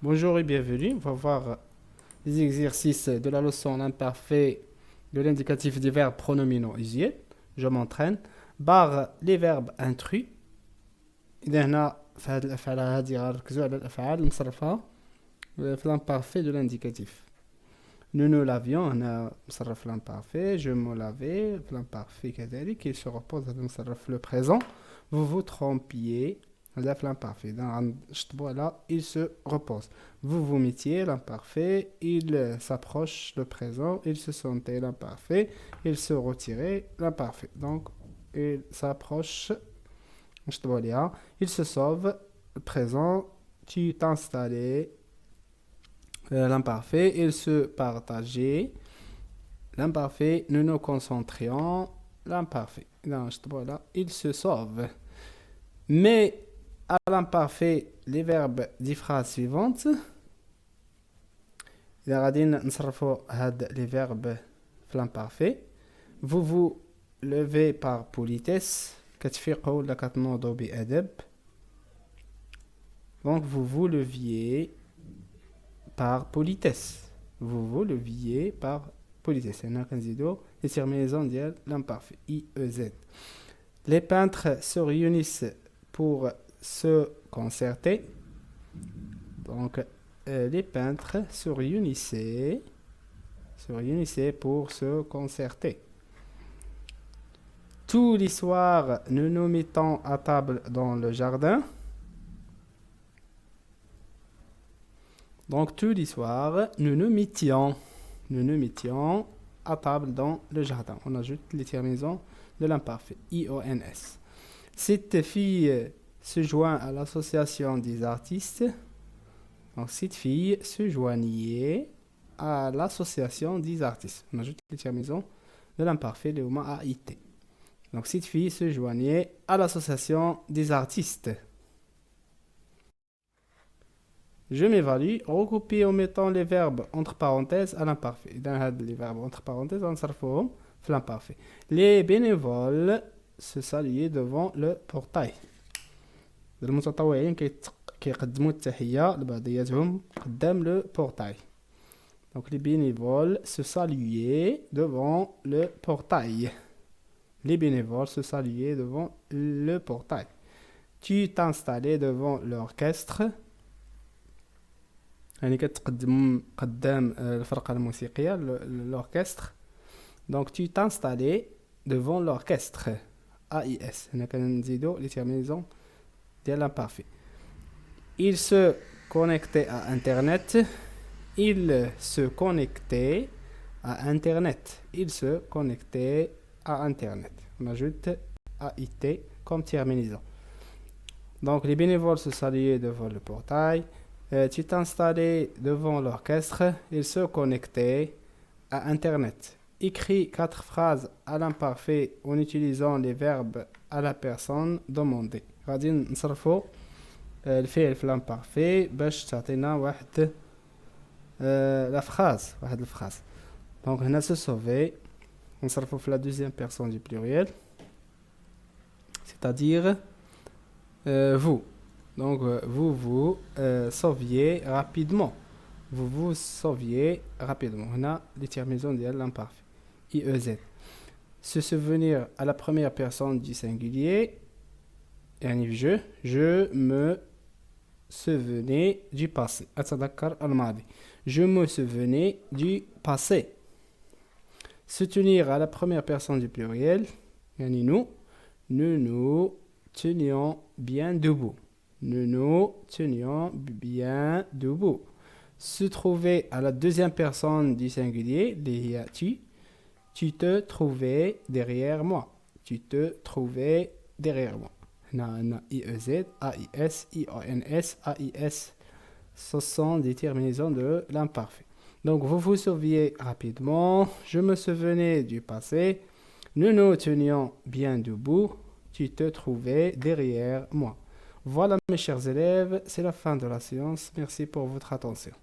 Bonjour et bienvenue. On va voir les exercices de la leçon l'imparfait de l'indicatif des verbes pronominaux usuels. Je m'entraîne. Barre les verbes intrus. إذا هنا في هذه الأفعال هذه غنركزوا على الأفعال المصرفة في l'imparfait de l'indicatif. Nous l'avions هنا مصرف l'imparfait. Je me lavais في l'imparfait كذلك. Il se repose هذا مصرف le présent. Vous vous trompiez. هذا في l'imparfait. Là, il se repose. Vous vous mettiez l'imparfait. Il s'approche le présent. Il se sentait l'imparfait. Il se retirait l'imparfait. Donc, il s'approche. Il se sauve le présent. Tu t'installais l'imparfait. Il se partageait l'imparfait. Nous nous concentrions l'imparfait. Là, il se sauve. Mais à l'imparfait les verbes des phrases suivantes. إذا غادي نصرفوا هاد les verbes في l'imparfait. Vous vous levez par politesse. كتفيقوا ولا كتنوضوا بأدب. Donc vous vous leviez par politesse. Vous vous leviez par politesse. هنا كنزيدوا les terminaisons ديال l'imparfait. IEZ. Les peintres se réunissent pour se concerter. Donc, les peintres se réunissaient pour se concerter. Tous les soirs, nous nous mettons à table dans le jardin. Donc, tous les soirs, nous nous mettions à table dans le jardin. On ajoute les terminaisons de l'imparfait. IONS. Cette fille se joint à l'association des artistes. Donc, cette fille se joignait à l'association des artistes. On ajoute les terminaisons de l'imparfait, le mot AIT. Donc, cette fille se joignait à l'association des artistes. Je m'évalue, recoupé en mettant les verbes entre parenthèses à l'imparfait. Dans les verbes entre parenthèses, on s'en l'imparfait. Les bénévoles se saluaient devant le portail. المتطوعين كيقدموا التحية لبعضياتهم قدام le portail. Donc les bénévoles se saluaient devant le portail. Les bénévoles se saluaient devant le portail. Tu t'installais devant l'orchestre. يعني كتقدم قدام الفرقة الموسيقية l'orchestre. Donc tu t'installais devant l'orchestre. AIS. هنا كنزيدوا les terminaisons de l'imparfait. Il se connectait à Internet. Il se connectait à Internet. Il se connectait à Internet. On ajoute AIT comme terminaison. Donc, les bénévoles se saluaient devant le portail. Tu t'installais devant l'orchestre. Il se connectait à Internet. Écris 4 phrases à l'imparfait en utilisant les verbes à la personne demandée. غادي نصرفوا الفعل في l'imparfait باش تعطينا واحد la phrase واحد الفراز. Donc هنا se sauver نصرفوا في la deuxième personne du pluriel, c'est-à-dire vous. Donc vous vous sauviez rapidement. Vous vous sauviez rapidement. هنا les terminaisons ديال l'imparfait. IEZ. Se souvenir à la première personne du singulier. يعني je me souvenais du passé. أتذكر الماضي. Je me souvenais du passé. Se tenir à la première personne du pluriel. يعني nous nous tenions bien debout. Nous nous tenions bien debout. Se trouver à la deuxième personne du singulier. اللي هي tu te trouvais derrière moi. Tu te trouvais derrière moi. IEZ, AIS, IONS, AIS. Ce sont des terminaisons de l'imparfait. Donc, vous vous souviez rapidement. Je me souvenais du passé. Nous nous tenions bien debout. Tu te trouvais derrière moi. Voilà, mes chers élèves, c'est la fin de la séance. Merci pour votre attention.